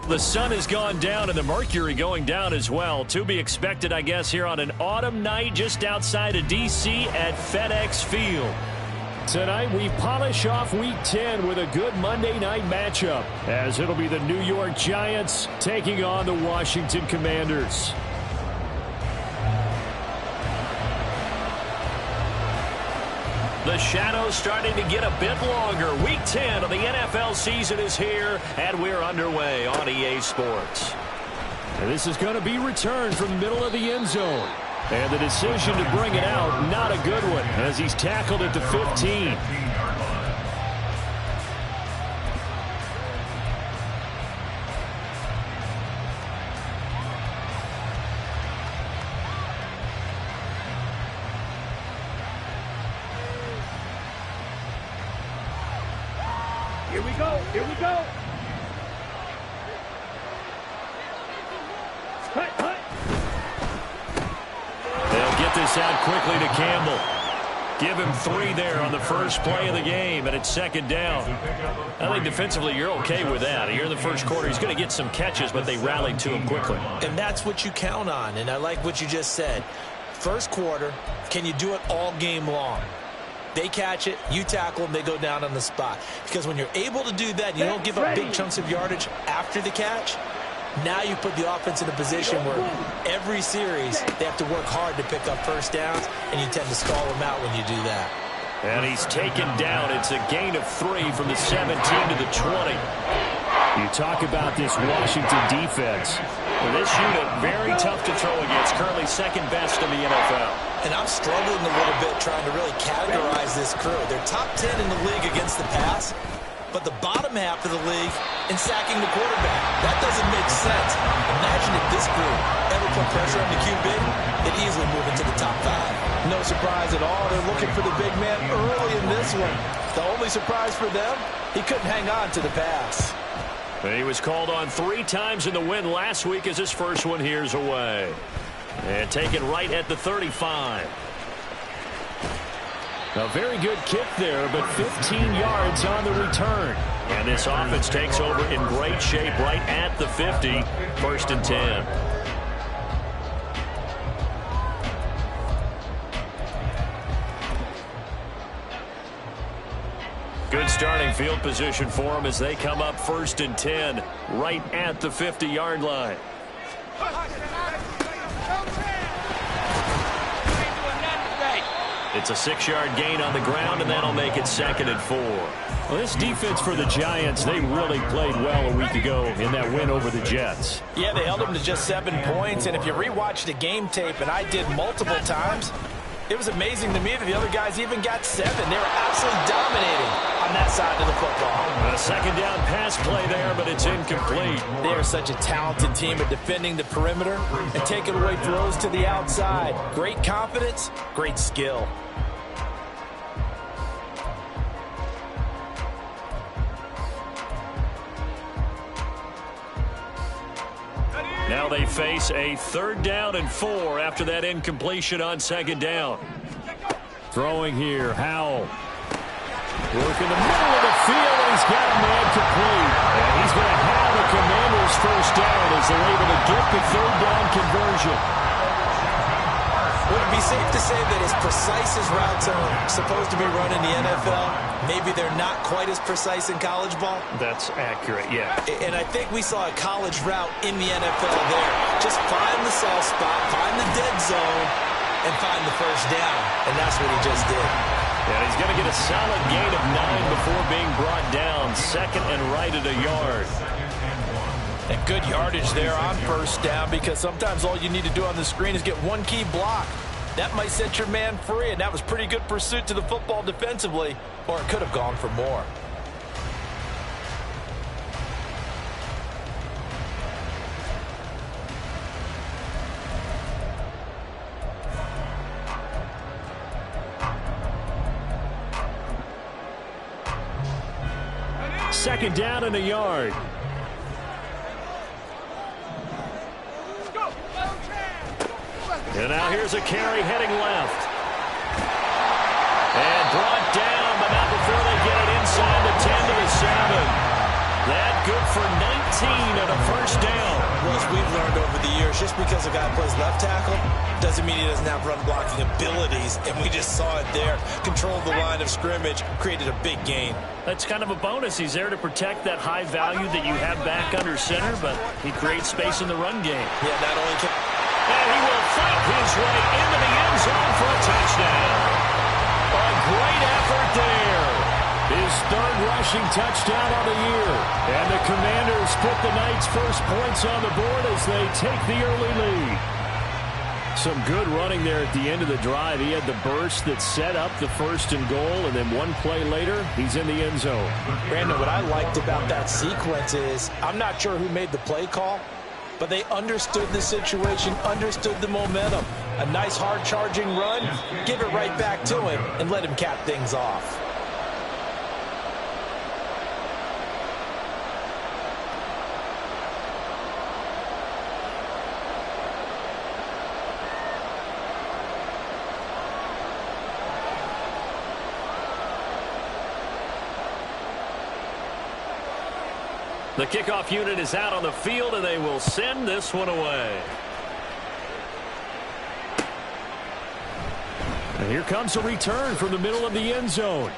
The sun has gone down and the mercury going down as well. To be expected, I guess, here on an autumn night just outside of D.C. at FedEx Field. Tonight, we polish off Week 10 with a good Monday night matchup, as it'll be the New York Giants taking on the Washington Commanders. The shadows starting to get a bit longer. Week 10 of the NFL season is here, and we're underway on EA Sports. And this is going to be returned from the middle of the end zone. And the decision to bring it out, not a good one, as he's tackled at the 15. Here we go. Here we go. They'll get this out quickly to Campbell. Give him 3 there on the first play of the game, and it's second down. I think defensively you're okay with that. Here in the first quarter, he's going to get some catches, but they rallied to him quickly. And that's what you count on, and I like what you just said. First quarter, can you do it all game long? They catch it, you tackle them, they go down on the spot. Because when you're able to do that, you don't give up big chunks of yardage after the catch. Now you put the offense in a position where every series they have to work hard to pick up first downs, and you tend to stall them out when you do that. And he's taken down. It's a gain of 3 from the 17 to the 20. You talk about this Washington defense. Well, this unit, very tough to throw against. Currently second best in the NFL. And I'm struggling a little bit trying to really categorize this crew. They're top 10 in the league against the pass, but the bottom half of the league in sacking the quarterback. That doesn't make sense. Imagine if this group ever put pressure on the QB, they'd easily move into the top 5. No surprise at all. They're looking for the big man early in this one. The only surprise for them, he couldn't hang on to the pass. He was called on 3 times in the win last week as his first one here's away. And taken right at the 35. A very good kick there, but 15 yards on the return. And this offense takes over in great shape right at the 50. First and 10. Good starting field position for them as they come up first and 10 right at the 50-yard line. It's a 6-yard gain on the ground, and that'll make it second and 4. Well, this defense for the Giants, they really played well a week ago in that win over the Jets. Yeah, they held them to just 7 points, and if you rewatch the game tape, and I did multiple times, it was amazing to me that the other guys even got 7. They were absolutely dominating on that side of the football. A second down pass play there, but it's incomplete. They are such a talented team at defending the perimeter and taking away throws to the outside. Great confidence, great skill. Now they face a 3rd down and 4 after that incompletion on second down. Throwing here, Howell. Working the middle of the field, and he's got a man complete. And he's going to have the Commanders' first down as they're able to get the 3rd down conversion. Would it be safe to say that as precise as routes are supposed to be run in the NFL, maybe they're not quite as precise in college ball? That's accurate, yeah. And I think we saw a college route in the NFL there. Just find the soft spot, find the dead zone, and find the first down. And that's what he just did. And he's going to get a solid gain of 9 before being brought down. Second and right at a yard. And good yardage there on first down, because sometimes all you need to do on the screen is get one key block. That might set your man free, and that was pretty good pursuit to the football defensively, or it could have gone for more. Second down and a yard. And now here's a carry heading left. And brought down, but not before they get it inside the 10 to the 7. That good for and a first down. Well, as we've learned over the years, just because a guy plays left tackle doesn't mean he doesn't have run-blocking abilities, and we just saw it there. Controlled the line of scrimmage, created a big gain. That's kind of a bonus. He's there to protect that high value that you have back under center, but he creates space in the run game. Yeah, not only can... And he will fight his way into the end zone for a touchdown. A great effort there. His third rushing touchdown on the year. And the Commanders put the Knights' first points on the board as they take the early lead. Some good running there at the end of the drive. He had the burst that set up the first and goal, and then one play later, he's in the end zone. Brandon, what I liked about that sequence is, I'm not sure who made the play call, but they understood the situation, understood the momentum. A nice hard-charging run, give it right back to him, and let him cap things off. The kickoff unit is out on the field, and they will send this one away. And here comes a return from the middle of the end zone.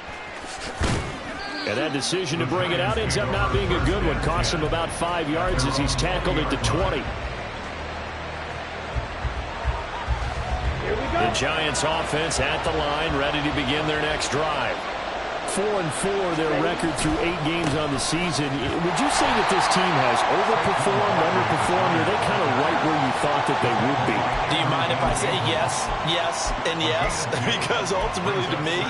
And that decision to bring it out ends up not being a good one. Costs him about 5 yards as he's tackled at the 20. The Giants offense at the line, ready to begin their next drive. 4-4 their record through 8 games on the season. Would you say that this team has overperformed, underperformed, or are they kind of right where you thought that they would be? Do you mind if I say yes, yes, and yes? Because ultimately to me,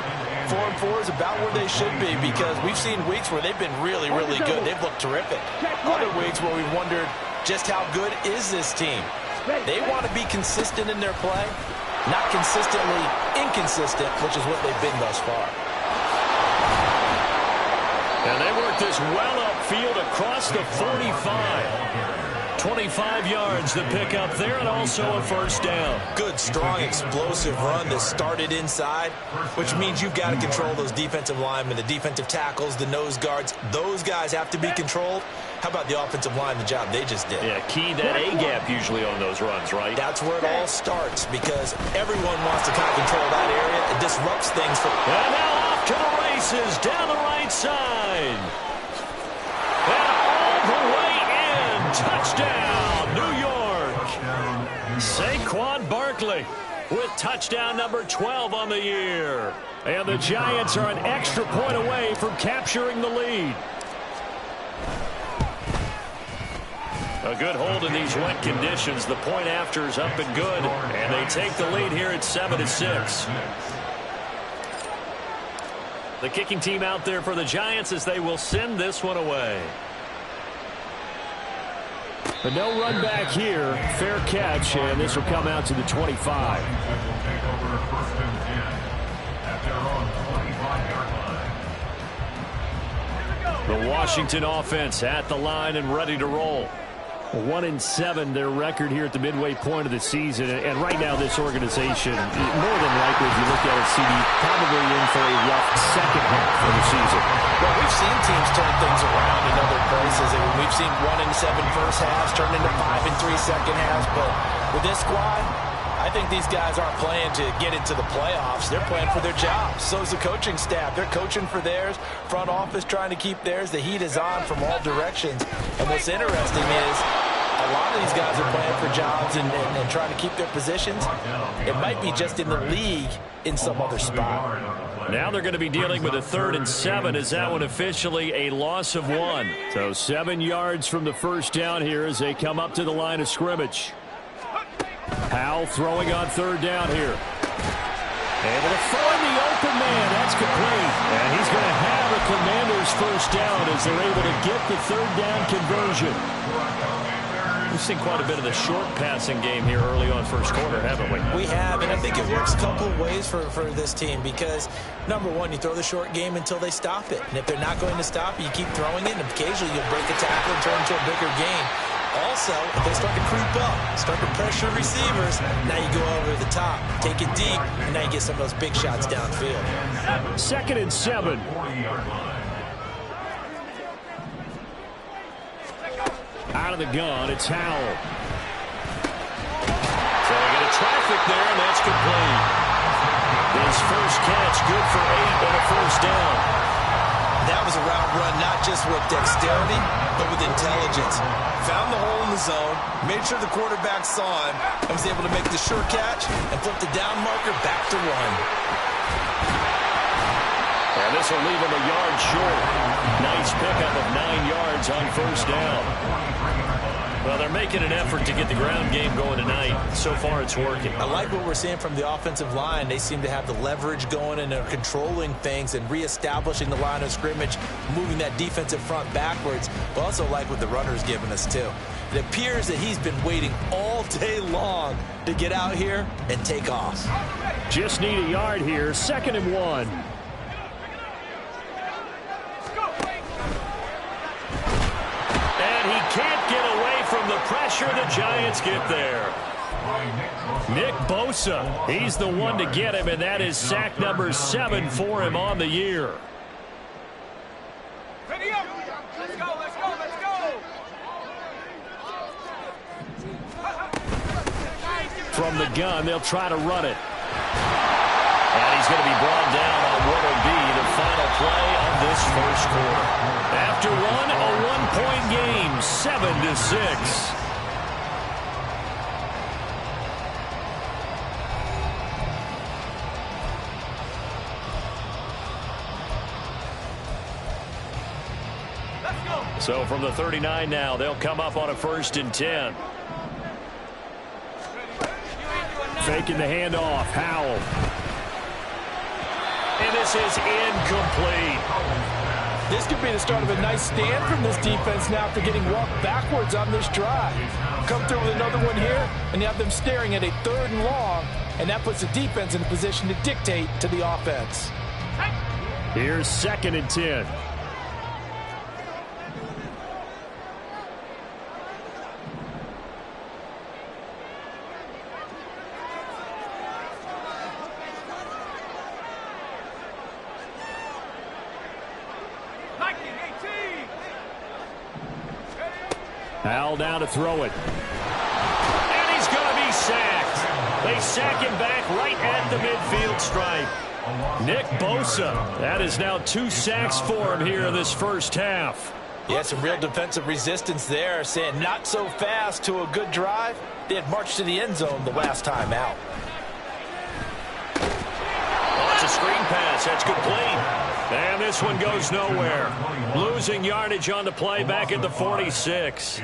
4-4 is about where they should be, because we've seen weeks where they've been really, really good. They've looked terrific. Other weeks where we've wondered just how good is this team. They want to be consistent in their play, not consistently inconsistent, which is what they've been thus far. And they work this well upfield across the 45. 25 yards to pick up there, and also a first down. Good, strong, explosive run that started inside, which means you've got to control those defensive linemen, the defensive tackles, the nose guards. Those guys have to be controlled. How about the offensive line, the job they just did? Yeah, key that A-gap usually on those runs, right? That's where it all starts, because everyone wants to kind of control that area. It disrupts things. And now off to the races down the right side. And all the way in. Touchdown, New York. Saquon Barkley with touchdown number 12 on the year. And the Giants are an extra point away from capturing the lead. A good hold in these wet conditions. The point after is up and good. And they take the lead here at 7-6. The kicking team out there for the Giants as they will send this one away. But no run back here. Fair catch, and this will come out to the 25. The Washington offense at the line and ready to roll. 1-7 their record here at the midway point of the season, and right now this organization, more than likely if you look at it, CD, probably in for a rough second half of the season. Well, we've seen teams turn things around in other places. I mean, we've seen 1-7 first halves turn into 5-3 second halves, but with this squad, I think these guys aren't playing to get into the playoffs. They're playing for their jobs. So is the coaching staff. They're coaching for theirs. Front office trying to keep theirs. The heat is on from all directions. And what's interesting is a lot of these guys are playing for jobs and trying to keep their positions. It might be just in the league in some other spot. Now they're going to be dealing with a 3rd and 7 as that one officially a loss of 1. So 7 yards from the first down here as they come up to the line of scrimmage. Howell throwing on 3rd down here. Able to find the open man. That's complete. And he's going to have a Commanders first down as they're able to get the 3rd down conversion. We've seen quite a bit of the short passing game here early on first quarter, haven't we? We have, and I think it works a couple of ways for this team because, number one, you throw the short game until they stop it. And if they're not going to stop it, you keep throwing it, and occasionally you'll break a tackle and turn it into a bigger game. Also, if they start to creep up, start to pressure receivers, now you go over the top, take it deep, and now you get some of those big shots downfield. 2nd and 7. Out of the gun, it's Howell. Throwing into traffic there, and that's complete. His first catch, good for 8 and a first down. That was a route run, not just with dexterity, but with intelligence. Found the hole in the zone, made sure the quarterback saw him, and was able to make the sure catch and flip the down marker back to run. And this will leave him a yard short. Nice pickup of 9 yards on first down. Well, they're making an effort to get the ground game going tonight. So far, it's working. I like what we're seeing from the offensive line. They seem to have the leverage going, and they're controlling things and reestablishing the line of scrimmage, moving that defensive front backwards. But also like what the runner's giving us, too. It appears that he's been waiting all day long to get out here and take off. Just need a yard here. 2nd and 1. He can't get away from the pressure. The Giants get there. Nick Bosa, he's the one to get him, and that is sack number 7 for him on the year. Ready up. Let's go, let's go, let's go. From the gun, they'll try to run it. And he's going to be brought down on what will be the final play of this first quarter. After one, a 1-point game, 7-6. So from the 39 now, they'll come up on a 1st and 10. Faking the handoff, Howell. And this is incomplete. This could be the start of a nice stand from this defense now after getting walked backwards on this drive. Come through with another one here, and you have them staring at a 3rd and long, and that puts the defense in a position to dictate to the offense. Here's 2nd and 10. Howell down to throw it. And he's going to be sacked. They sack him back right at the midfield stripe. Nick Bosa, that is now 2 sacks for him here in this first half. Yeah, some real defensive resistance there, saying not so fast to a good drive. They had marched to the end zone the last time out. Oh, it's a screen pass. That's complete. And this one goes nowhere. Losing yardage on the play back at the 46.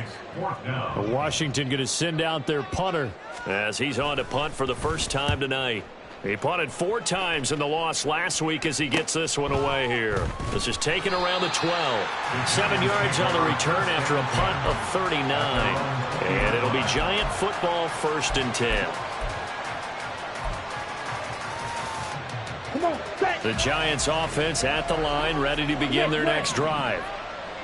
Washington going to send out their punter as he's on to punt for the first time tonight. He punted 4 times in the loss last week as he gets this one away here. This is taken around the 12. 7 yards on the return after a punt of 39. And it'll be Giant football 1st and 10. The Giants offense at the line, ready to begin their next drive.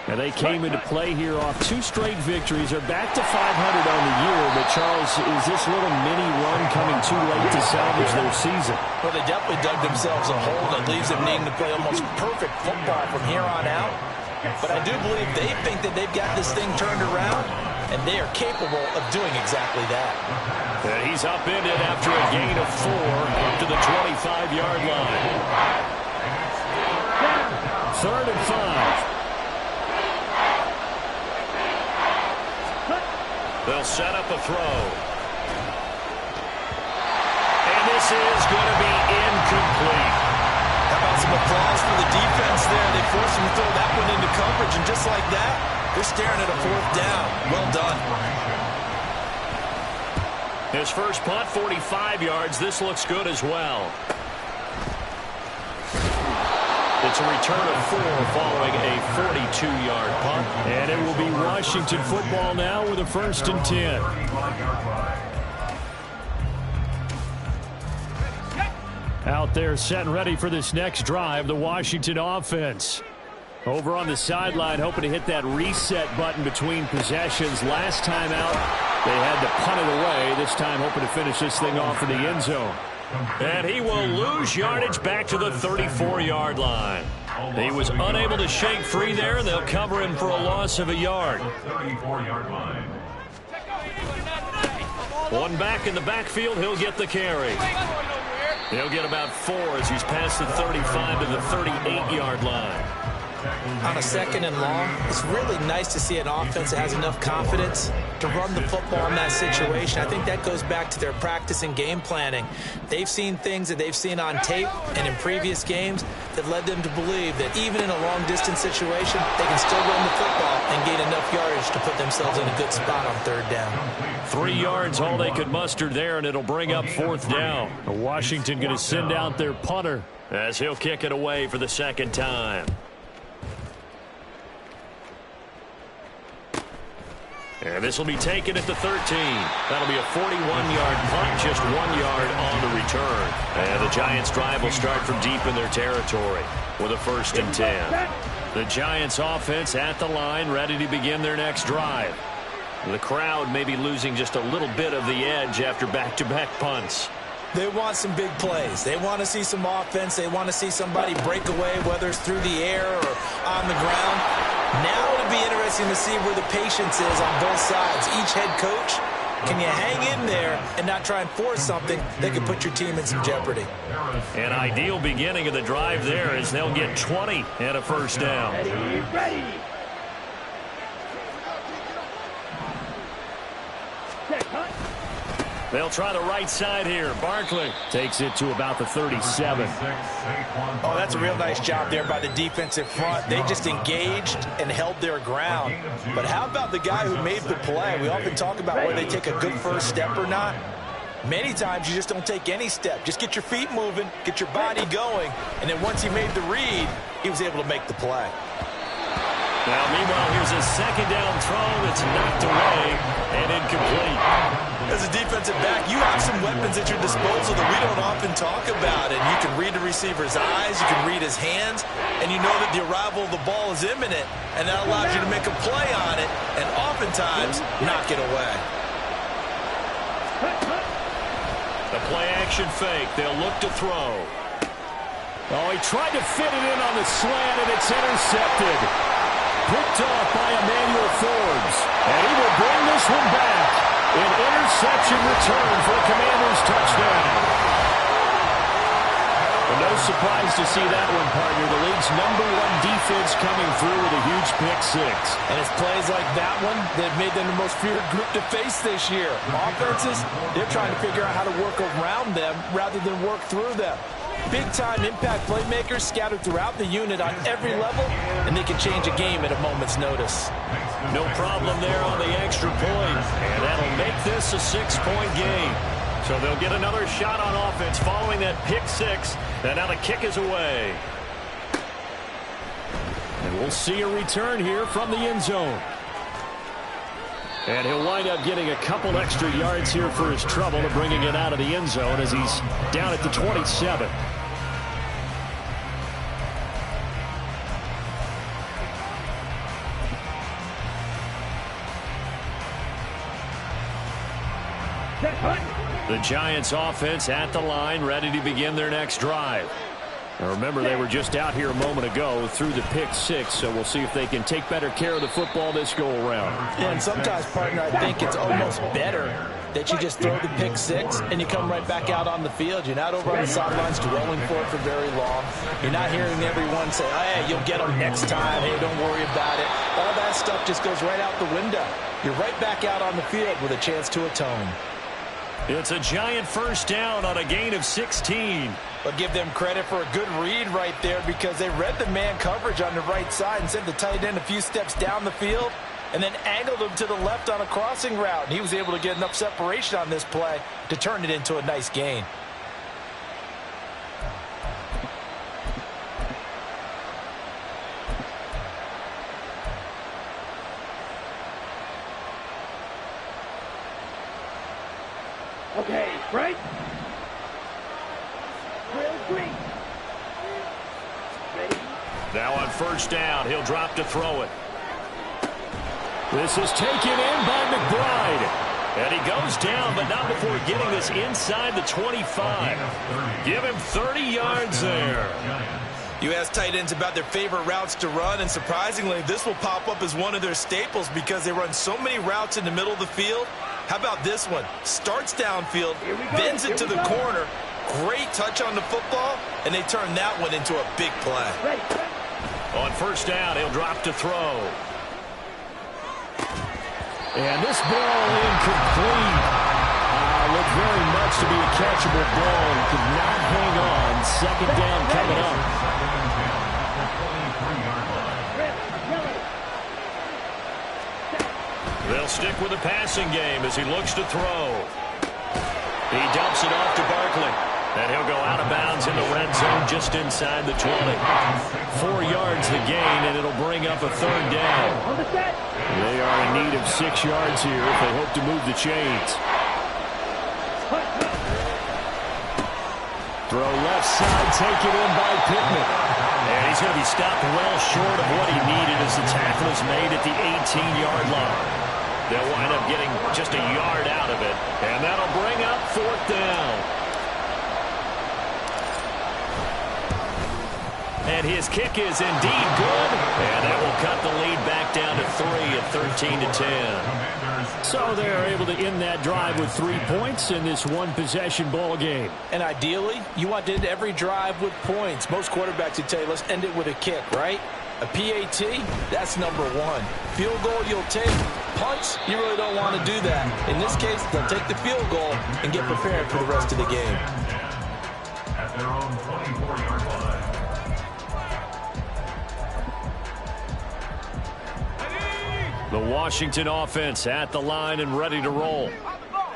And they came into play here off 2 straight victories. They're back to 500 on the year. But, Charles, is this little mini run coming too late to salvage their season? Well, they definitely dug themselves a hole that leaves them needing to play almost perfect football from here on out. But I do believe they think that they've got this thing turned around, and they are capable of doing exactly that. And he's upended after a gain of 4 up to the 25-yard line. 3rd and 5. They'll set up a throw. And this is going to be incomplete. How about some applause for the defense there? They forced him to throw that one into coverage, and just like that, they're staring at a 4th down. Well done. His first punt, 45 yards. This looks good as well. It's a return of 4 following a 42-yard punt. And it will be Washington football now with a 1st and 10. Out there set and ready for this next drive, the Washington offense. Over on the sideline, hoping to hit that reset button between possessions. Last time out, they had to punt it away. This time, hoping to finish this thing off in the end zone. And he will lose yardage back to the 34-yard line. He was unable to shake free there, and they'll cover him for a loss of a yard. 34-yard line. One back in the backfield, he'll get the carry. He'll get about 4 as he's past the 35 to the 38-yard line. On a 2nd and long, it's really nice to see an offense that has enough confidence to run the football in that situation. I think that goes back to their practice and game planning. They've seen things that they've seen on tape and in previous games that led them to believe that even in a long-distance situation, they can still run the football and gain enough yardage to put themselves in a good spot on 3rd down. 3 yards, all they could muster there, and it'll bring up 4th down. Washington going to send out their punter as he'll kick it away for the 2nd time. And this will be taken at the 13. That'll be a 41-yard punt, just 1 yard on the return. And the Giants' drive will start from deep in their territory with a 1st and 10. The Giants' offense at the line, ready to begin their next drive. The crowd may be losing just a little bit of the edge after back-to-back punts. They want some big plays. They want to see some offense. They want to see somebody break away, whether it's through the air or on the ground. Now it'll be interesting to see where the patience is on both sides. Each head coach, can you hang in there and not try and force something that could put your team in some jeopardy? An ideal beginning of the drive there as they'll get 20 and a 1st down. Ready. They'll try the right side here. Barkley takes it to about the 37. Oh, that's a real nice job there by the defensive front. They just engaged and held their ground. But how about the guy who made the play? We often talk about whether they take a good first step or not. Many times you just don't take any step. Just get your feet moving, get your body going, and then once he made the read, he was able to make the play. Now, meanwhile, here's a 2nd down throw that's knocked away and incomplete. As a defensive back, you have some weapons at your disposal that we don't often talk about. And you can read the receiver's eyes, you can read his hands, and you know that the arrival of the ball is imminent, and that allows you to make a play on it and oftentimes knock it away. The play-action fake. They'll look to throw. Oh, he tried to fit it in on the slant, and it's intercepted. Picked off by Emmanuel Forbes. And he will bring this one back. An interception return for a Commanders touchdown. And no surprise to see that one, partner. The league's #1 defense coming through with a huge pick 6. And it's plays like that one that made them the most feared group to face this year. Offenses, they're trying to figure out how to work around them rather than work through them. Big-time impact playmakers scattered throughout the unit on every level, and they can change a game at a moment's notice. No problem there on the extra point, and that'll make this a 6-point game. So they'll get another shot on offense following that pick 6, and now the kick is away. And we'll see a return here from the end zone. And he'll wind up getting a couple extra yards here for his trouble to bringing it out of the end zone as he's down at the 27. The Giants offense at the line, ready to begin their next drive. Now remember, they were just out here a moment ago through the pick 6, so we'll see if they can take better care of the football this go-around. Yeah, and sometimes, partner, I think it's almost better that you just throw the pick 6 and you come right back out on the field. You're not over on the sidelines dwelling for it for very long. You're not hearing everyone say, hey, you'll get them next time. Hey, don't worry about it. All that stuff just goes right out the window. You're right back out on the field with a chance to atone. It's a Giant 1st down on a gain of 16. But give them credit for a good read right there because they read the man coverage on the right side and sent the tight end a few steps down the field and then angled him to the left on a crossing route. And he was able to get enough separation on this play to turn it into a nice gain. Okay, right? Green. Ready? Now on 1st down, he'll drop to throw it. This is taken in by McBride. And he goes down, but not before getting this inside the 25. Give him 30 yards there. You ask tight ends about their favorite routes to run, and surprisingly, this will pop up as one of their staples because they run so many routes in the middle of the field. How about this one? Starts downfield, bends it to the corner. Great touch on the football, and they turn that one into a big play. On first down, he'll drop to throw. And this ball incomplete. Looked very much to be a catchable ball. Could not hang on. Second down coming up. They'll stick with the passing game as he looks to throw. He dumps it off to Barkley. And he'll go out of bounds in the red zone just inside the 20. 4 yards the gain, and it'll bring up a third down. They are in need of 6 yards here if they hope to move the chains. Throw left side, taken in by Pittman. And he's going to be stopped well short of what he needed as the tackle is made at the 18-yard line. They'll wind up getting just a yard out of it, and that'll bring up fourth down. And his kick is indeed good, and that will cut the lead back down to 3 at 13-10. So they're able to end that drive with 3 points in this one-possession ball game. And ideally, you want to end every drive with points. Most quarterbacks would tell you, let's end it with a kick, right? A PAT, that's number 1. Field goal you'll take. Punts, you really don't want to do that. In this case, they'll take the field goal and get prepared for the rest of the game. At their own 24-yard line. The Washington offense at the line and ready to roll.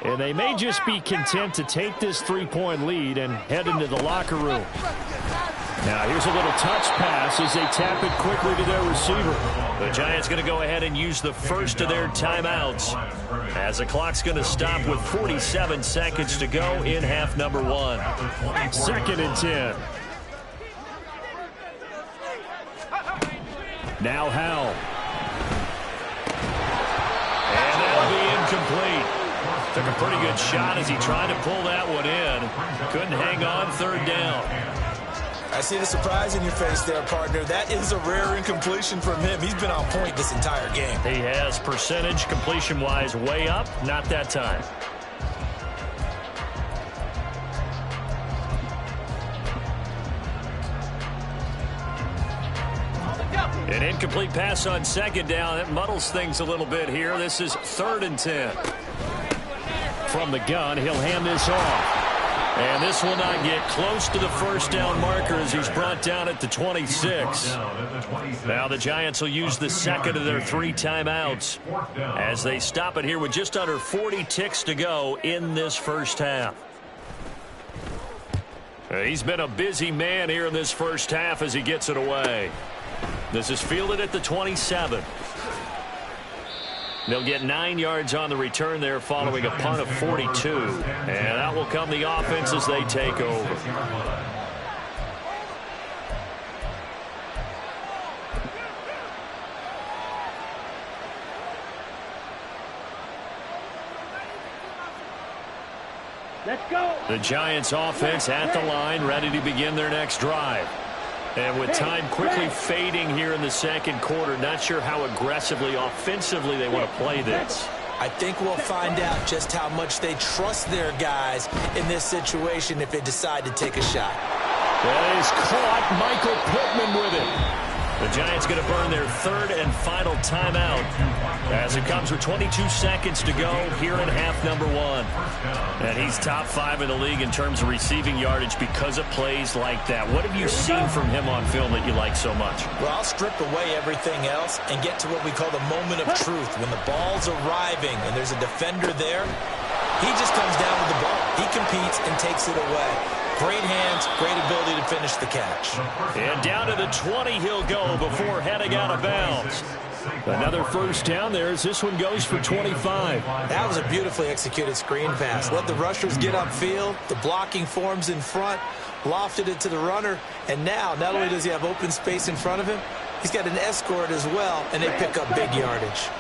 And they may just be content to take this 3-point lead and head into the locker room. Now here's a little touch pass as they tap it quickly to their receiver. The Giants going to go ahead and use the first of their timeouts as the clock's going to stop with 47 seconds to go in half number 1. 2nd and 10. Now Howell. And that'll be incomplete. Took a pretty good shot as he tried to pull that one in. Couldn't hang on, 3rd down. I see the surprise in your face there, partner. That is a rare incompletion from him. He's been on point this entire game. He has percentage completion-wise way up. Not that time. An incomplete pass on 2nd down. It muddles things a little bit here. This is 3rd and 10. From the gun, he'll hand this off. And this will not get close to the first down marker as he's brought down at the 26. Now the Giants will use the second of their 3 timeouts as they stop it here with just under 40 ticks to go in this first half. He's been a busy man here in this first half as he gets it away. This is fielded at the 27. They'll get 9 yards on the return there following a punt of 42. And out will come the offense as they take over. Let's go. The Giants offense at the line, ready to begin their next drive. And with time quickly fading here in the second quarter, not sure how aggressively, offensively they want to play this. I think we'll find out just how much they trust their guys in this situation if they decide to take a shot. That is caught. Michael Pittman with it. The Giants going to burn their 3rd and final timeout as it comes with 22 seconds to go here in half number 1. And he's top 5 in the league in terms of receiving yardage because of plays like that. What have you seen from him on film that you like so much? Well, I'll strip away everything else and get to what we call the moment of truth. When the ball's arriving and there's a defender there, he just comes down with the ball. He competes and takes it away. Great hands, great ability to finish the catch. And down to the 20 he'll go before heading out of bounds. Another first down there as this one goes for 25. That was a beautifully executed screen pass. Let the rushers get upfield. The blocking forms in front. Lofted it to the runner. And now, not only does he have open space in front of him, he's got an escort as well, and they pick up big yardage.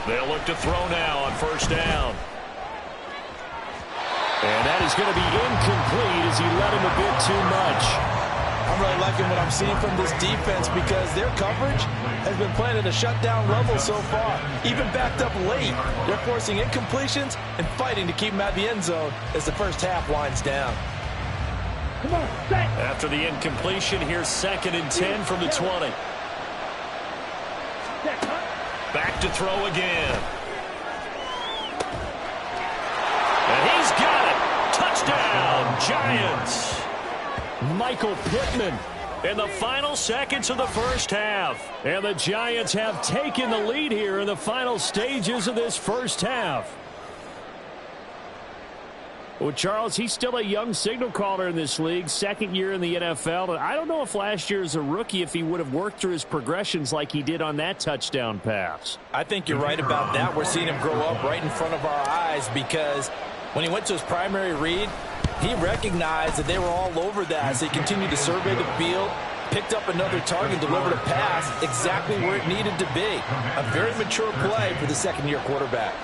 They'll look to throw now on first down. And that is going to be incomplete as he led him a bit too much. I'm really liking what I'm seeing from this defense because their coverage has been playing at a shutdown level so far. Even backed up late, they're forcing incompletions and fighting to keep them at the end zone as the first half winds down. Come on, set. After the incompletion, here's 2nd and 10 from the 20. Back to throw again. And he's got it. Touchdown, Giants. Michael Pittman in the final seconds of the first half. And the Giants have taken the lead here in the final stages of this first half. Well, Charles, he's still a young signal caller in this league, 2nd year in the NFL. And I don't know if last year as a rookie, if he would have worked through his progressions like he did on that touchdown pass. I think you're right about that. We're seeing him grow up right in front of our eyes because when he went to his primary read, he recognized that they were all over that as he continued to survey the field, picked up another target, delivered a pass exactly where it needed to be. A very mature play for the second-year quarterback.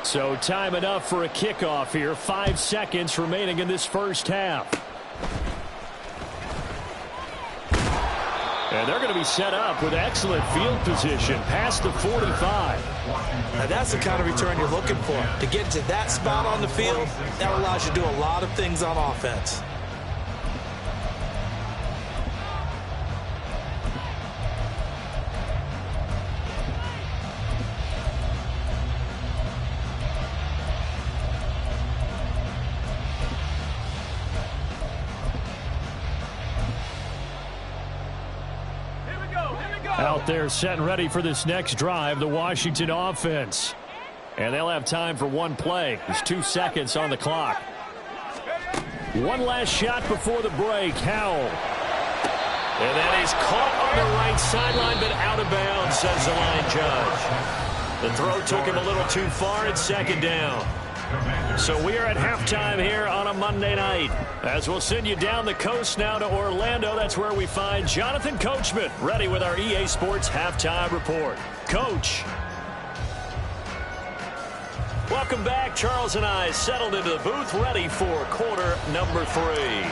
So time enough for a kickoff here. 5 seconds remaining in this first half. And they're going to be set up with excellent field position past the 45. Now that's the kind of return you're looking for. To get to that spot on the field, that allows you to do a lot of things on offense. Out there set and ready for this next drive, the Washington offense. And they'll have time for one play. There's 2 seconds on the clock. One last shot before the break. Howell. And that is caught on the right sideline, but out of bounds, says the line judge. The throw took him a little too far. It's 2nd down. So we are at halftime here on a Monday night. As we'll send you down the coast now to Orlando. That's where we find Jonathan Coachman ready with our EA Sports Halftime Report. Coach. Welcome back. Charles and I settled into the booth ready for quarter number 3.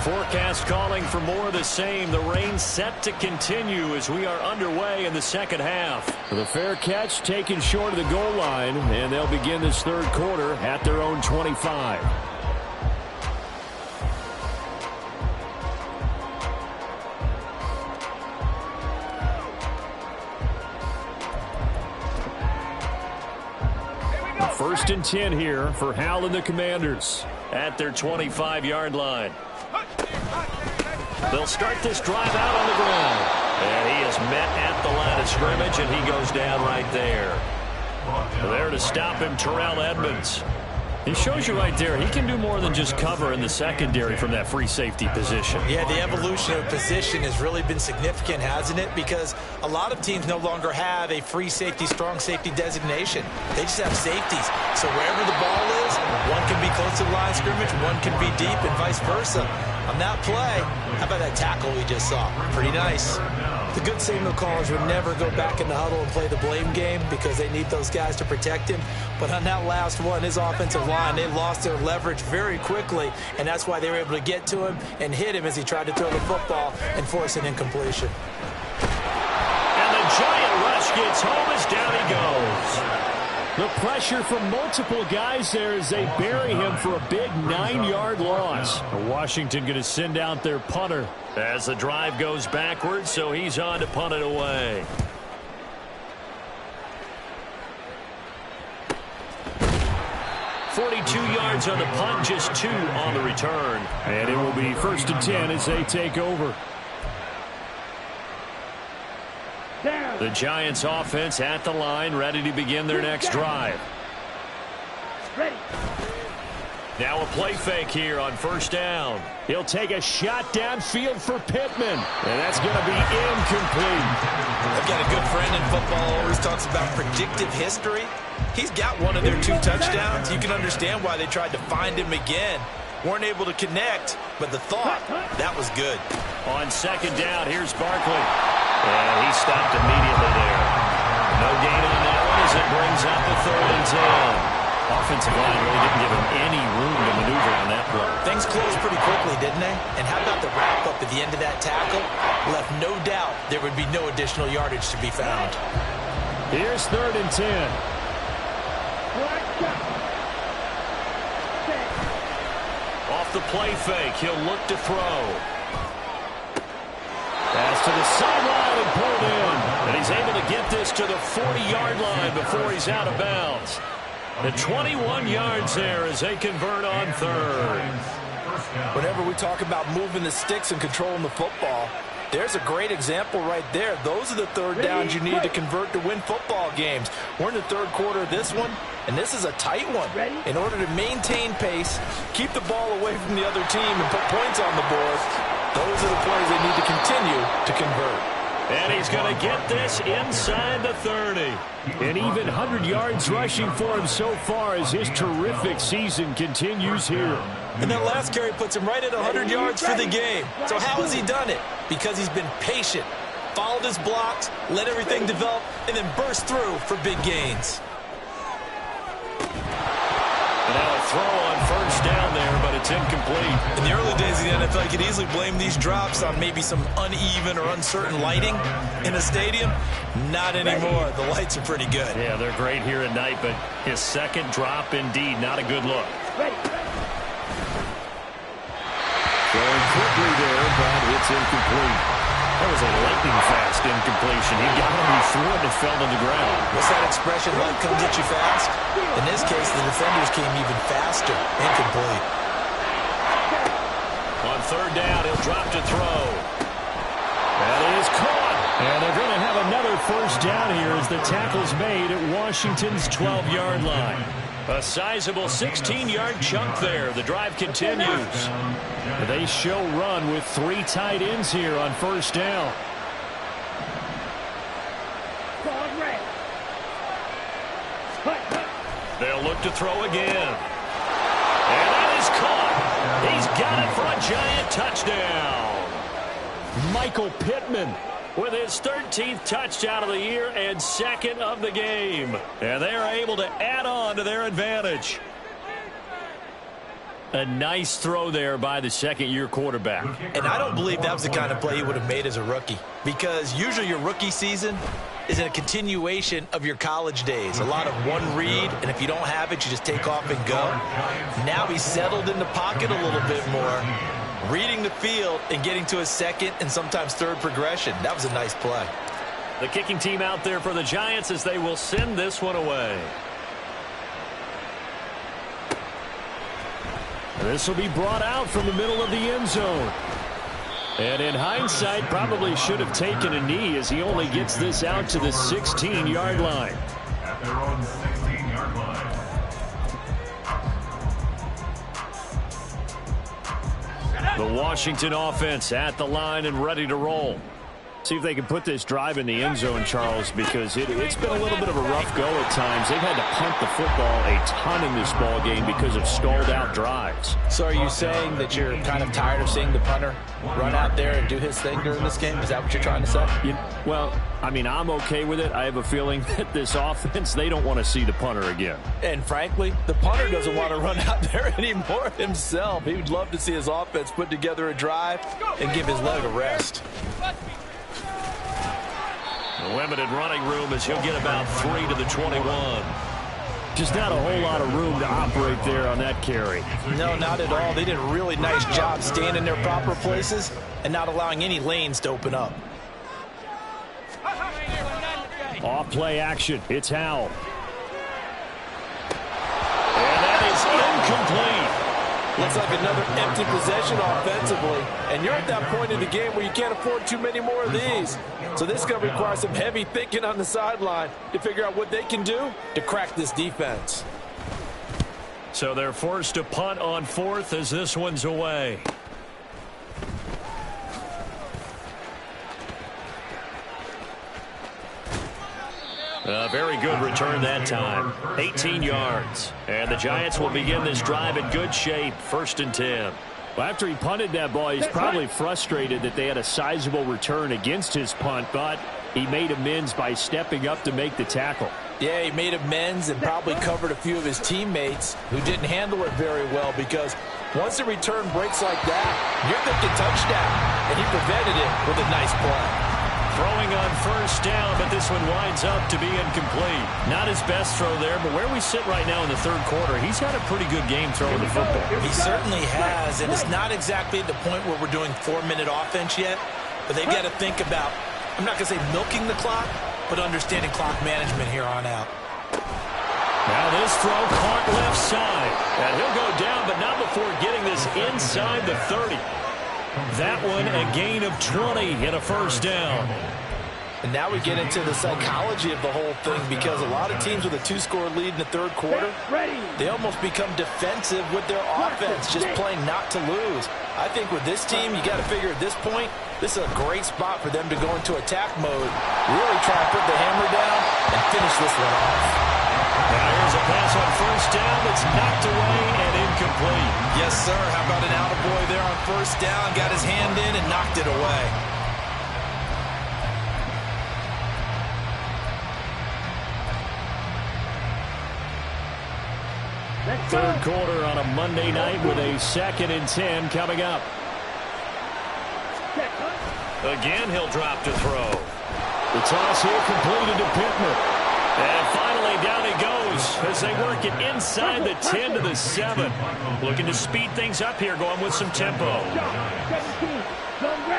Forecast calling for more of the same. The rain set to continue as we are underway in the second half. The fair catch taken short of the goal line, and they'll begin this third quarter at their own 25. First and 10 here for Howell and the Commanders at their 25-yard line. They'll start this drive out on the ground. And he is met at the line of scrimmage, and he goes down right there. There to stop him, Terrell Edmunds. He shows you right there, he can do more than just cover in the secondary from that free safety position. Yeah, the evolution of position has really been significant, hasn't it? Because a lot of teams no longer have a free safety, strong safety designation. They just have safeties. So wherever the ball is, one can be close to the line of scrimmage, one can be deep, and vice versa. On that play, how about that tackle we just saw? Pretty nice. The good signal callers would never go back in the huddle and play the blame game because they need those guys to protect him. But on that last one, his offensive line, they lost their leverage very quickly, and that's why they were able to get to him and hit him as he tried to throw the football and force an incompletion. And the Giant rush gets home as down he goes. The pressure from multiple guys there as they bury him for a big 9-yard loss. Washington going to send out their punter as the drive goes backwards, so he's on to punt it away. .42 yards on the punt, just 2 on the return. And it will be 1st and 10 as they take over. The Giants offense at the line, ready to begin their next drive. Ready. Now a play fake here on 1st down. He'll take a shot downfield for Pittman. And that's going to be incomplete. I've got a good friend in football, always talks about predictive history. He's got one of their 2 touchdowns. You can understand why they tried to find him again. Weren't able to connect, but the thought, that was good. On 2nd down, here's Barkley. And he stopped immediately there. No gain on that one as it brings up a 3rd and 10. Offensive line really didn't give him any room to maneuver on that play. Things closed pretty quickly, didn't they? And how about the wrap-up at the end of that tackle? Left no doubt there would be no additional yardage to be found. Here's 3rd and 10. Off the play fake, he'll look to throw. Pass to the sideline and pulled in. And he's able to get this to the 40-yard line before he's out of bounds. The 21 yards there as they convert on 3rd. Whenever we talk about moving the sticks and controlling the football, there's a great example right there. Those are the 3rd downs you need to convert to win football games. We're in the 3rd quarter of this one, and this is a tight one. In order to maintain pace, keep the ball away from the other team, and put points on the board, those are the plays they need to continue to convert. And he's going to get this inside the 30. And even 100 yards rushing for him so far as his terrific season continues here. And that last carry puts him right at 100 yards for the game. So how has he done it? Because he's been patient, followed his blocks, let everything develop, and then burst through for big gains. And now a throw on 1st down there, but it's incomplete. In the early days of the NFL, you could easily blame these drops on maybe some uneven or uncertain lighting in a stadium. Not anymore. The lights are pretty good. Yeah, they're great here at night, but his 2nd drop, indeed, not a good look. Throwing quickly there, but it's incomplete. That was a lightning-fast incompletion. He got him, he threw it, and it fell to the ground. What's that expression, life comes at you fast? In this case, the defenders came even faster. Incomplete. On 3rd down, he'll drop to throw. That is caught. And they're going to have another 1st down here as the tackle's made at Washington's 12-yard line. A sizable 16-yard chunk there. The drive continues. They show run with 3 tight ends here on 1st down. They'll look to throw again. And that is caught. He's got it for a giant touchdown. Michael Pittman with his 13th touchdown of the year and 2nd of the game. And they're able to add on to their advantage. A nice throw there by the 2nd-year quarterback. And I don't believe that was the kind of play he would have made as a rookie. Because usually your rookie season is a continuation of your college days. A lot of one read, and if you don't have it, you just take off and go. Now he's settled in the pocket a little bit more, reading the field and getting to a 2nd and sometimes 3rd progression. That was a nice play. The kicking team out there for the Giants as they will send this one away. This will be brought out from the middle of the end zone. And in hindsight, probably should have taken a knee as he only gets this out to the 16-yard line. At their own 16-yard line. The Washington offense at the line and ready to roll. See if they can put this drive in the end zone, Charles, because it's been a little bit of a rough go at times. They've had to punt the football a ton in this ball game because of stalled-out drives. So are you saying that you're kind of tired of seeing the punter run out there and do his thing during this game? Is that what you're trying to say? Well, I mean, I'm okay with it. I have a feeling that this offense, they don't want to see the punter again. And frankly, the punter doesn't want to run out there anymore himself. He would love to see his offense put together a drive and give his leg a rest. Limited running room as he'll get about 3 to the 21. Just not a whole lot of room to operate there on that carry. No, not at all. They did a really nice job staying in their proper places and not allowing any lanes to open up. Off play action. It's Howell. And that is incomplete. Looks like another empty possession offensively. And you're at that point in the game where you can't afford too many more of these. So this is going to require some heavy thinking on the sideline to figure out what they can do to crack this defense. So they're forced to punt on 4th as this one's away. A very good return that time. 18 yards. And the Giants will begin this drive in good shape. 1st and 10. Well, after he punted that ball, he's probably frustrated that they had a sizable return against his punt, but He made amends by stepping up to make the tackle. Yeah, he made amends and probably covered a few of his teammates who didn't handle it very well, because once the return breaks like that, you're thinking touchdown, and he prevented it with a nice play. Throwing on first down, but this one winds up to be incomplete. Not his best throw there, but where we sit right now in the third quarter, he's had a pretty good game throwing the football. He certainly has, and it's not exactly at the point where we're doing 4-minute offense yet, but they've got to think about, I'm not going to say milking the clock, but understanding clock management here on out. Now this throw caught left side. And he'll go down, but not before getting this inside the 30. That one a gain of 20 and a first down. And now we get into the psychology of the whole thing, because a lot of teams with a 2-score lead in the third quarter, they almost become defensive with their offense, just playing not to lose. I think with this team, you got to figure at this point, this is a great spot for them to go into attack mode, really try to put the hammer down and finish this one off. Now here's a pass on first down that's knocked away and incomplete. Yes, sir. How about an attaboy there on first down? Got his hand in and knocked it away. Third quarter on a Monday night with a 2nd and 10 coming up. Again, he'll drop to throw. The toss here completed to Pittman. And finally down he goes as they work it inside the 10 to the 7. Looking to speed things up here, going with some tempo.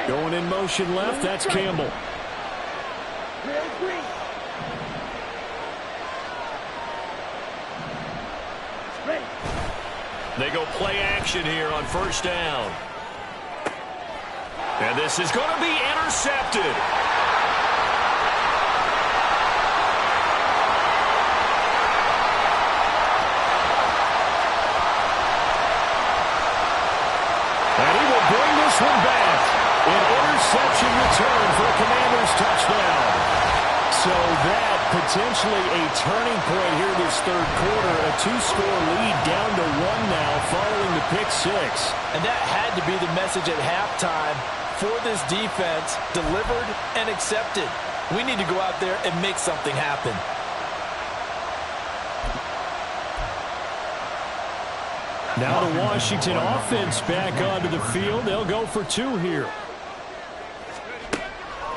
Going in motion left, that's Campbell. They go play action here on first down. And this is going to be intercepted. And he will bring this one back. An interception return for a Commanders touchdown. So that potentially a turning point here this third quarter. A 2-score lead down to 1 now following the pick 6. And that had to be the message at halftime for this defense, delivered and accepted. We need to go out there and make something happen. Now the Washington offense back onto the field. They'll go for 2 here.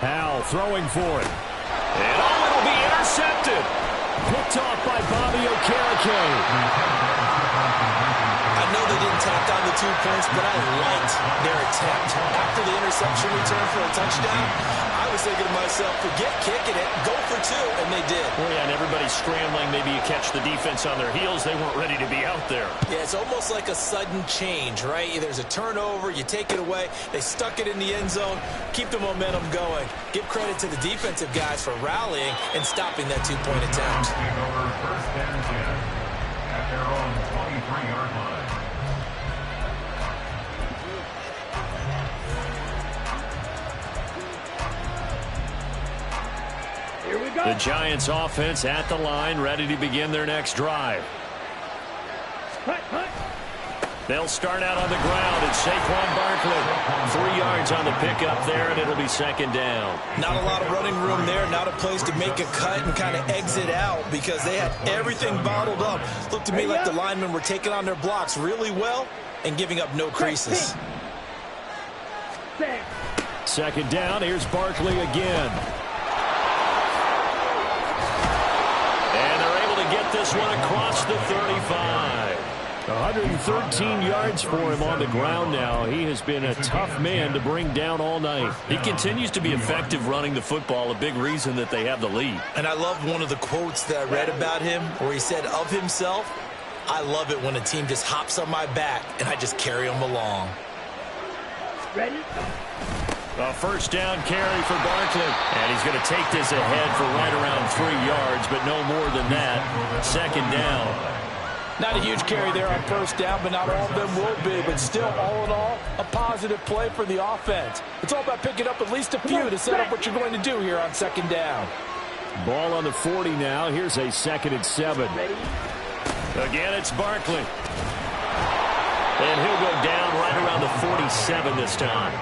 Howell throwing for it. And it'll be intercepted. Picked off by Bobby Okereke. I know they didn't tack on the 2 points, but I liked their attempt. After the interception return for a touchdown, I was thinking to myself, forget kicking it, go for 2, and they did. Well, yeah, and everybody's scrambling. Maybe you catch the defense on their heels. They weren't ready to be out there. Yeah, it's almost like a sudden change, right? There's a turnover, you take it away, they stuck it in the end zone, keep the momentum going. Give credit to the defensive guys for rallying and stopping that 2-point attempt. Over first and 10 at their own 23-yard line. The Giants offense at the line, ready to begin their next drive. They'll start out on the ground, and Saquon Barkley 3 yards on the pickup there, and it'll be 2nd down. Not a lot of running room there, not a place to make a cut and kind of exit out, because they had everything bottled up. Looked to me like the linemen were taking on their blocks really well and giving up no creases. 2nd down, here's Barkley again. And they're able to get this one across the 35. 113 yards for him on the ground now. He has been a tough man to bring down all night. He continues to be effective running the football, a big reason that they have the lead. And I loved one of the quotes that I read about him where he said of himself, I love it when a team just hops on my back and I just carry them along. Ready? A first down carry for Barkley. And he's going to take this ahead for right around 3 yards, but no more than that. 2nd down. Not a huge carry there on first down, but not all of them will be. But still, all in all, a positive play for the offense. It's all about picking up at least a few to set up what you're going to do here on 2nd down. Ball on the 40 now. Here's a 2nd and 7. Again, it's Barkley. And he'll go down right around the 47 this time.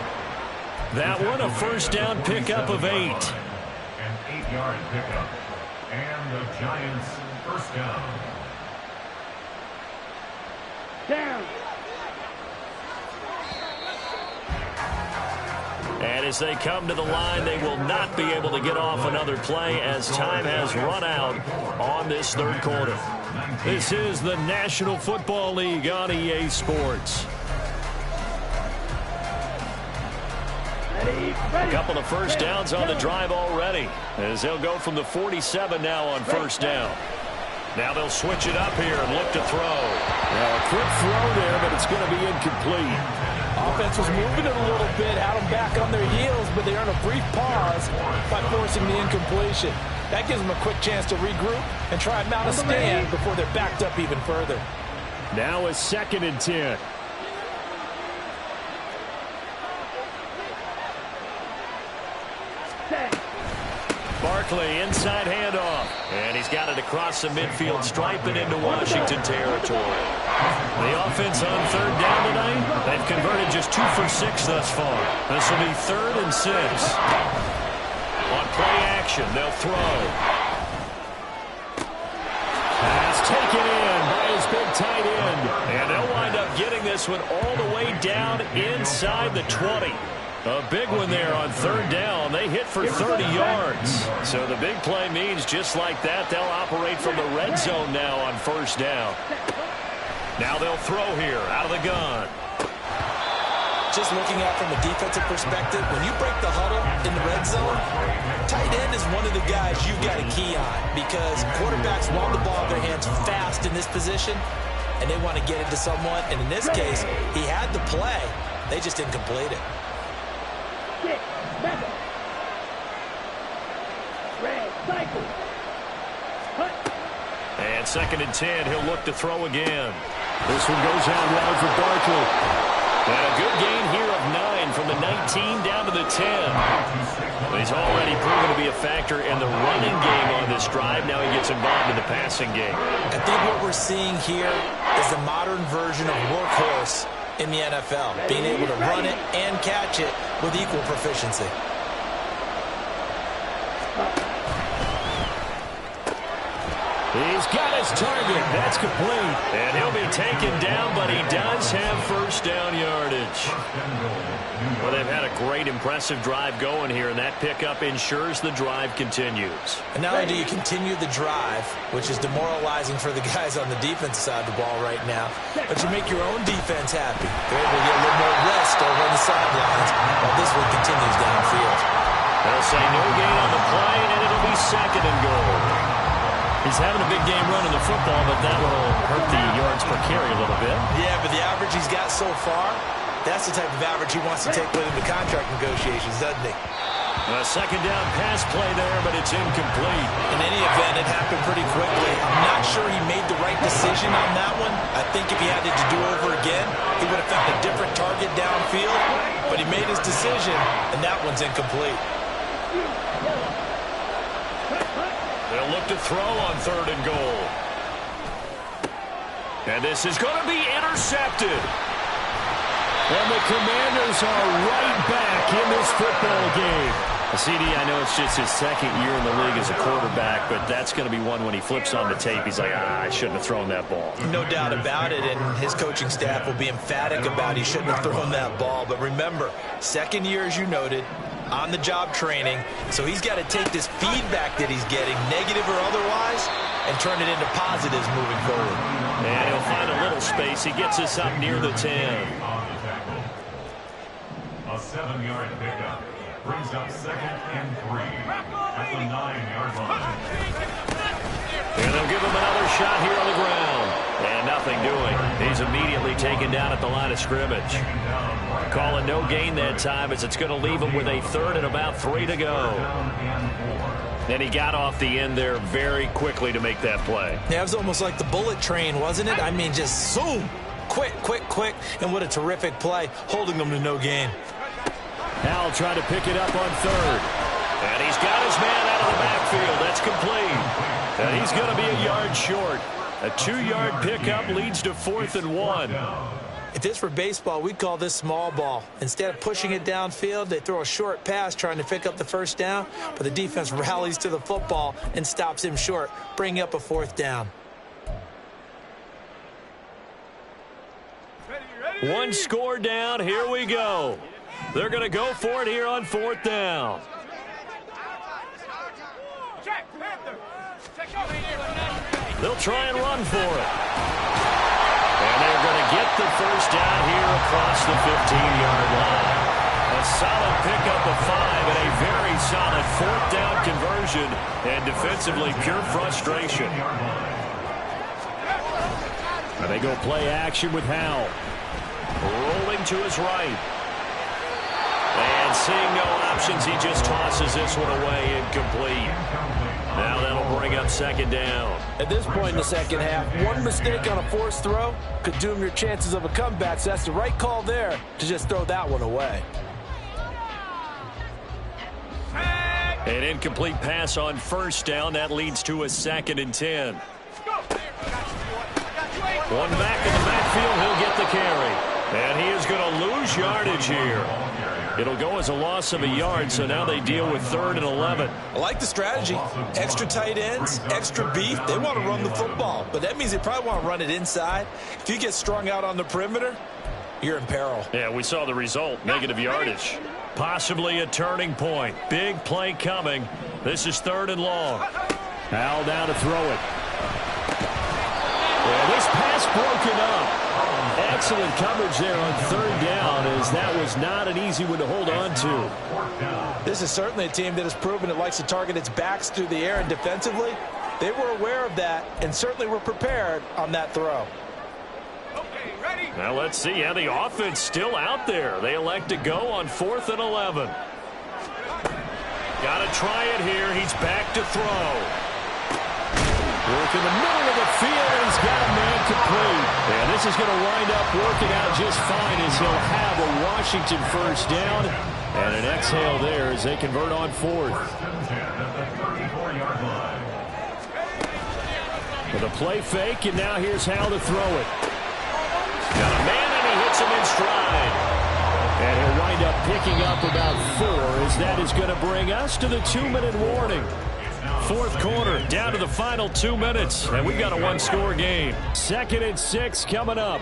That one, a first down pickup of 8. 8-yard pickup. And the Giants first down. Down. And as they come to the line, they will not be able to get off another play as time has run out on this third quarter. This is the National Football League on EA Sports. A couple of first downs on the drive already, as they'll go from the 47 now on first down. Now they'll switch it up here and look to throw. Now a quick throw there, but it's going to be incomplete. Offense was moving it a little bit, had them back on their heels, but they earned a brief pause by forcing the incompletion. That gives them a quick chance to regroup and try and mount a stand before they're backed up even further. Now a 2nd and 10. Barkley, inside handoff. And he's got it across the midfield stripe and into Washington territory. The offense on third down tonight, they've converted just 2 for 6 thus far. This will be 3rd and 6. On play action, they'll throw. Pass taken in by his big tight end. And they'll wind up getting this one all the way down inside the 20. A big one there on third down. They hit for 30 yards. So the big play means just like that, they'll operate from the red zone now on first down. Now they'll throw here out of the gun. Just looking at from a defensive perspective, when you break the huddle in the red zone, tight end is one of the guys you've got a key on because quarterbacks want the ball in their hands fast in this position, and they want to get it to someone. And in this case, he had the play. They just didn't complete it. And 2nd and 10, he'll look to throw again. This one goes out wide for Barkley. And a good gain here of 9 from the 19 down to the 10. He's already proven to be a factor in the running game on this drive. Now he gets involved in the passing game. I think what we're seeing here is the modern version of workhorse in the NFL, being able to run it and catch it with equal proficiency. He's got his target. That's complete. And he'll be taken down, but he does have first down yardage. Well, they've had a great, impressive drive going here, and that pickup ensures the drive continues. And not only do you continue the drive, which is demoralizing for the guys on the defensive side of the ball right now, but you make your own defense happy. They're able to get a little more rest over on the sidelines while this one continues downfield. They'll say no gain on the play, and it'll be 2nd and goal. He's having a big game running the football, but that will hurt the yards per carry a little bit. Yeah, but the average he's got so far, that's the type of average he wants to take with him to contract negotiations, doesn't he? A 2nd down pass play there, but it's incomplete. In any event, it happened pretty quickly. I'm not sure he made the right decision on that one. I think if he had it to do over again, he would have found a different target downfield, but he made his decision, and that one's incomplete. They'll look to throw on 3rd and goal. And this is going to be intercepted. And the Commanders are right back in this football game. CD, I know it's just his 2nd year in the league as a quarterback, but that's going to be one when he flips on the tape. He's like, I shouldn't have thrown that ball. No doubt about it, and his coaching staff will be emphatic about he shouldn't have thrown that ball. But remember, 2nd year, as you noted, on-the-job training, so he's got to take this feedback that he's getting, negative or otherwise, and turn it into positives moving forward. And he'll find a little space. He gets us up near the 10. A 7-yard pickup brings up 2nd and 3 at the 9-yard line. And they'll give him another shot here on the ground. And nothing doing. He's immediately taken down at the line of scrimmage. Calling no gain that time as it's going to leave him with a 3rd and about 3 to go. And he got off the end there very quickly to make that play. Yeah, it was almost like the bullet train, wasn't it? I mean, just zoom. Quick, quick, quick. And what a terrific play, holding them to no gain. Howell trying to pick it up on 3rd. And he's got his man out of the backfield. That's complete. And he's going to be a yard short. A 2-yard pickup leads to 4th and 1. If this were baseball, we'd call this small ball. Instead of pushing it downfield, they throw a short pass trying to pick up the first down, but the defense rallies to the football and stops him short, bringing up a 4th down. One score down. Here we go. They're going to go for it here on 4th down. They'll try and run for it. And they're going to get the first down here across the 15-yard line. A solid pickup of 5 and a very solid 4th down conversion. And defensively, pure frustration. And they go play action with Howell. Rolling to his right. And seeing no options, he just tosses this one away incomplete. Now that'll bring up 2nd down. At this point in the second half, one mistake on a forced throw could doom your chances of a comeback, so that's the right call there to just throw that one away. An incomplete pass on 1st down. That leads to a 2nd and 10. One back in the backfield. He'll get the carry. And he is going to lose yardage here. It'll go as a loss of a yard, so now they deal with 3rd and 11. I like the strategy. Extra tight ends, extra beef. They want to run the football, but that means they probably want to run it inside. If you get strung out on the perimeter, you're in peril. Yeah, we saw the result, negative yardage. Possibly a turning point. Big play coming. This is 3rd and long. Howell down to throw it. Well, this pass broken up. Excellent coverage there on 3rd down, as that was not an easy one to hold on to. This is certainly a team that has proven it likes to target its backs through the air, and defensively, they were aware of that and certainly were prepared on that throw. Now let's see how the offense still out there. They elect to go on 4th and 11. Got to try it here. He's back to throw. Work in the middle of the field, and he's got a man complete. And this is going to wind up working out just fine, as he'll have a Washington 1st down. And an exhale there as they convert on 4th. With a play fake, and now here's Howell to throw it. Got a man, and he hits him in stride. And he'll wind up picking up about 4, as that is going to bring us to the 2-minute warning. 4th quarter, down to the final 2 minutes, and we've got a 1-score game. 2nd and 6 coming up.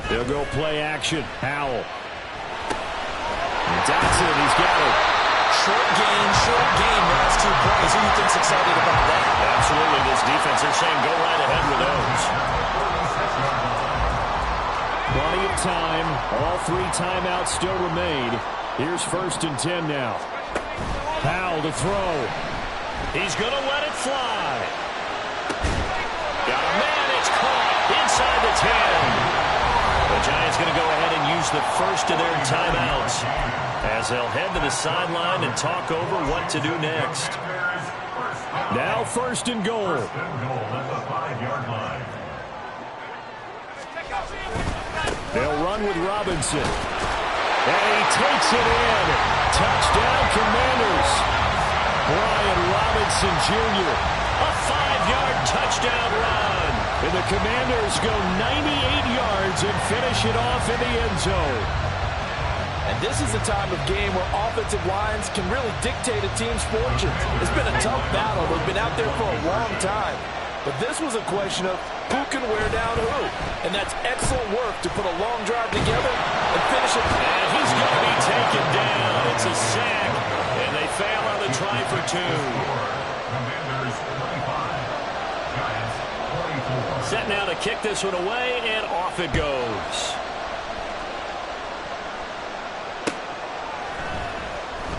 They'll go play action. Howell. Dotson, he's got it. Short game, last 2 plays. Who do you think's excited about that? Absolutely, this defense, they're saying go right ahead with those. Plenty of time. All 3 timeouts still remain. Here's 1st and 10 now. Howell to throw. He's going to let it fly. Got a man. It's caught inside the 10. The Giants going to go ahead and use the first of their timeouts, as they'll head to the sideline and talk over what to do next. Now 1st and goal. They'll run with Robinson. And he takes it in. Touchdown, Commanders. Brian Robinson Jr. A 5-yard touchdown run. And the Commanders go 98 yards and finish it off in the end zone. And this is the time of game where offensive lines can really dictate a team's fortunes. It's been a tough battle. They've been out there for a long time. But this was a question of who can wear down who. And that's excellent work to put a long drive together and finish it. And he's going to be taken down. It's a sack. And they fail on the try for 2. Set now to kick this one away, and off it goes.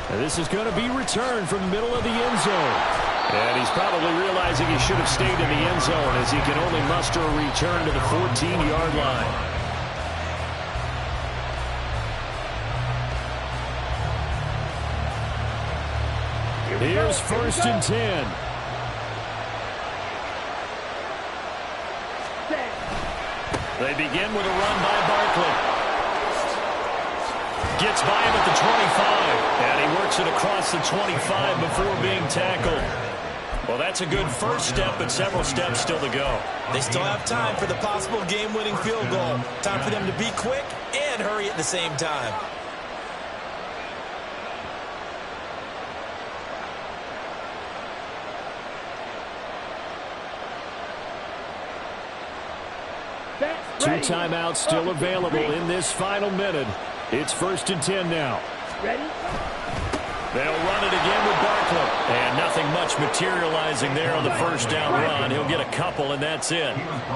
And this is going to be returned from the middle of the end zone. And he's probably realizing he should have stayed in the end zone, as he can only muster a return to the 14-yard line. Here's 1st and 10. They begin with a run by Barkley. Gets by him at the 25. And he works it across the 25 before being tackled. Well, that's a good first step, but several steps still to go. They still have time for the possible game-winning field goal. Time for them to be quick and hurry at the same time. Two timeouts still available in this final minute. It's 1st and 10 now. Ready? They'll run it again with Barkley. And nothing much materializing there on the first down run. He'll get a couple, and that's it.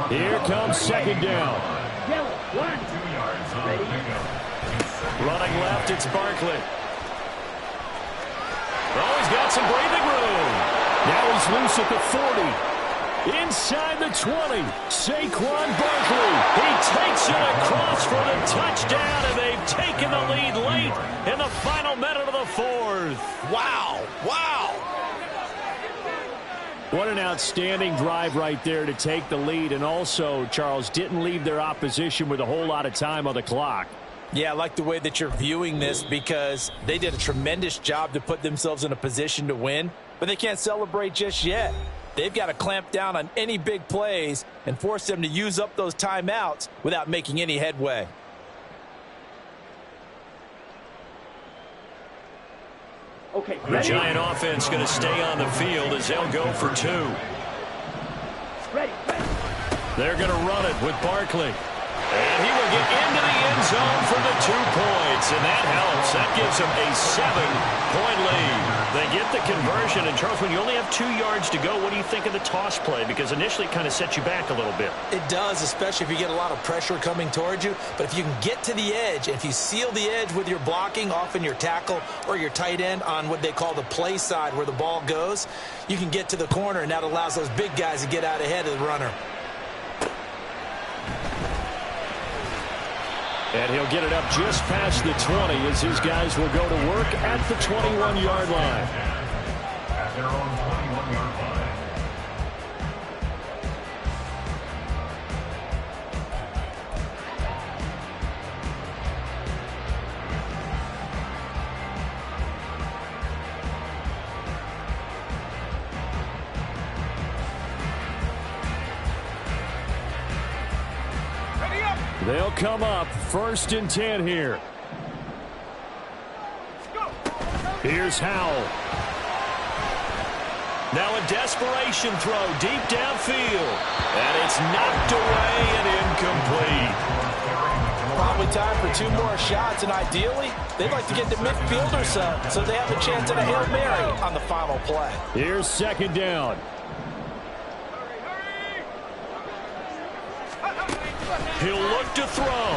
Here comes 2nd down. Yellow, 1. Ready? Running left, it's Barkley. Oh, he's got some breathing room. Now he's loose at the 40. Inside the 20, Saquon Barkley. He takes it across for the touchdown, and they've taken the lead late in the final minute of the 4th. Wow, wow. What an outstanding drive right there to take the lead, and also, Charles, didn't leave their opposition with a whole lot of time on the clock. Yeah, I like the way that you're viewing this because they did a tremendous job to put themselves in a position to win, but they can't celebrate just yet. They've got to clamp down on any big plays and force them to use up those timeouts without making any headway. Okay, The ready? Giant offense going to stay on the field as they'll go for 2. Ready? They're going to run it with Barkley. And he will get into the end zone for the 2 points, and that helps. That gives them a 7-point lead. They get the conversion, and Charles, when you only have 2 yards to go, what do you think of the toss play? Because initially it kind of sets you back a little bit. It does, especially if you get a lot of pressure coming towards you. But if you can get to the edge, if you seal the edge with your blocking, often your tackle or your tight end on what they call the play side where the ball goes, you can get to the corner, and that allows those big guys to get out ahead of the runner. And he'll get it up just past the 20 as his guys will go to work at the 21-yard line. At their own 21-yard line. They'll come up 1st and 10 here. Here's Howell. Now a desperation throw deep downfield. And it's knocked away and incomplete. Probably time for 2 more shots, and ideally, they'd like to get to midfield or so they have a chance at a Hail Mary on the final play. Here's 2nd down. He'll look to throw.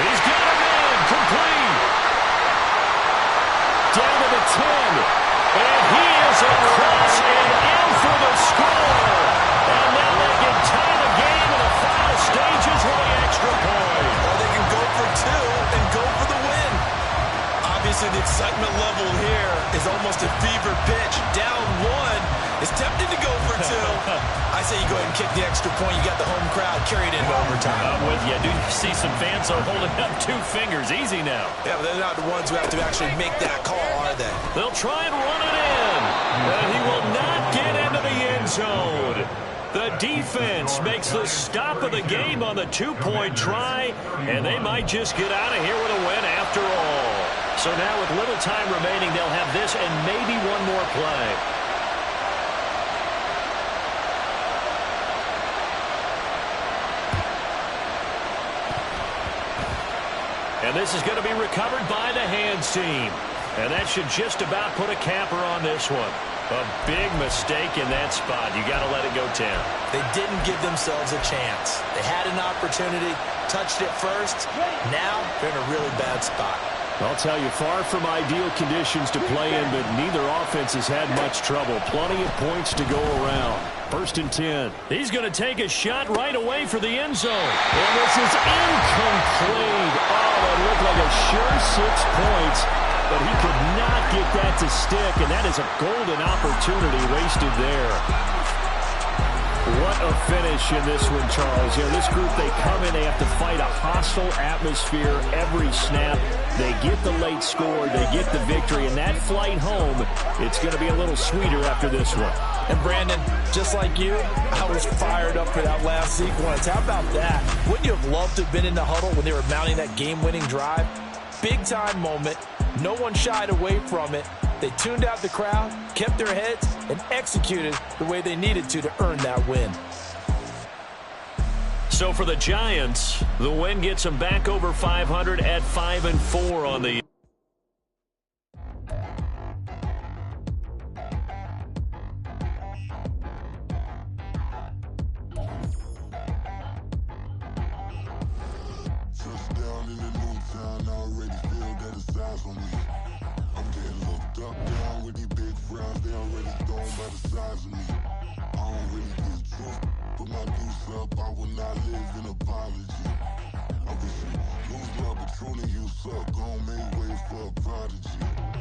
He's got him in. Complete. Down to the 10. And he is across and in for the score. And now they can tie the game in the final stages with the extra point. Or they can go for 2 and go for the win. Obviously, the excitement level here is almost a fever pitch. Down 1. Is tempted to go for 2. I say you go ahead and kick the extra point. You got the home crowd carried into overtime. I'm with you. I do see some fans are holding up 2 fingers. Easy now. Yeah, but they're not the ones who have to actually make that call, are they? They'll try and run it in. And he will not get into the end zone. The defense makes the stop of the game on the 2-point try, and they might just get out of here with a win after all. So now with little time remaining, they'll have this and maybe one more play. And this is going to be recovered by the hands team. And that should just about put a capper on this one. A big mistake in that spot. You got to let it go 10. They didn't give themselves a chance. They had an opportunity, touched it first. Now they're in a really bad spot. I'll tell you, far from ideal conditions to play in, but neither offense has had much trouble. Plenty of points to go around. 1st and 10. He's going to take a shot right away for the end zone. And this is incomplete. Oh, that looked like a sure 6 points, but he could not get that to stick, and that is a golden opportunity wasted there. What a the finish in this one, Charles. You know, this group, they come in, they have to fight a hostile atmosphere every snap. They get the late score, they get the victory, and that flight home, it's going to be a little sweeter after this one. And Brandon, just like you, I was fired up for that last sequence. How about that? Wouldn't you have loved to have been in the huddle when they were mounting that game-winning drive? Big-time moment. No one shied away from it. They tuned out the crowd, kept their heads, and executed the way they needed to earn that win. So for the Giants, the win gets them back over 500 at 5-4 on the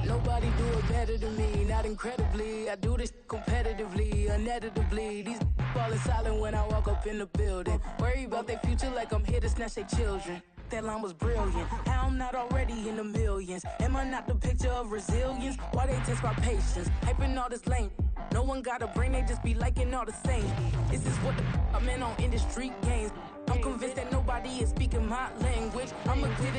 Nobody do it better than me, not incredibly. I do this competitively, uneditably. These falling silent when I walk up in the building. Worry about their future like I'm here to snatch their children. That line was brilliant. How I'm not already in the millions. Am I not the picture of resilience? Why they test my patience? Hyping all this lame. No one got a brain, they just be liking all the same. This is what the I'm in on industry games. I'm convinced that nobody is speaking my language. I'ma get it.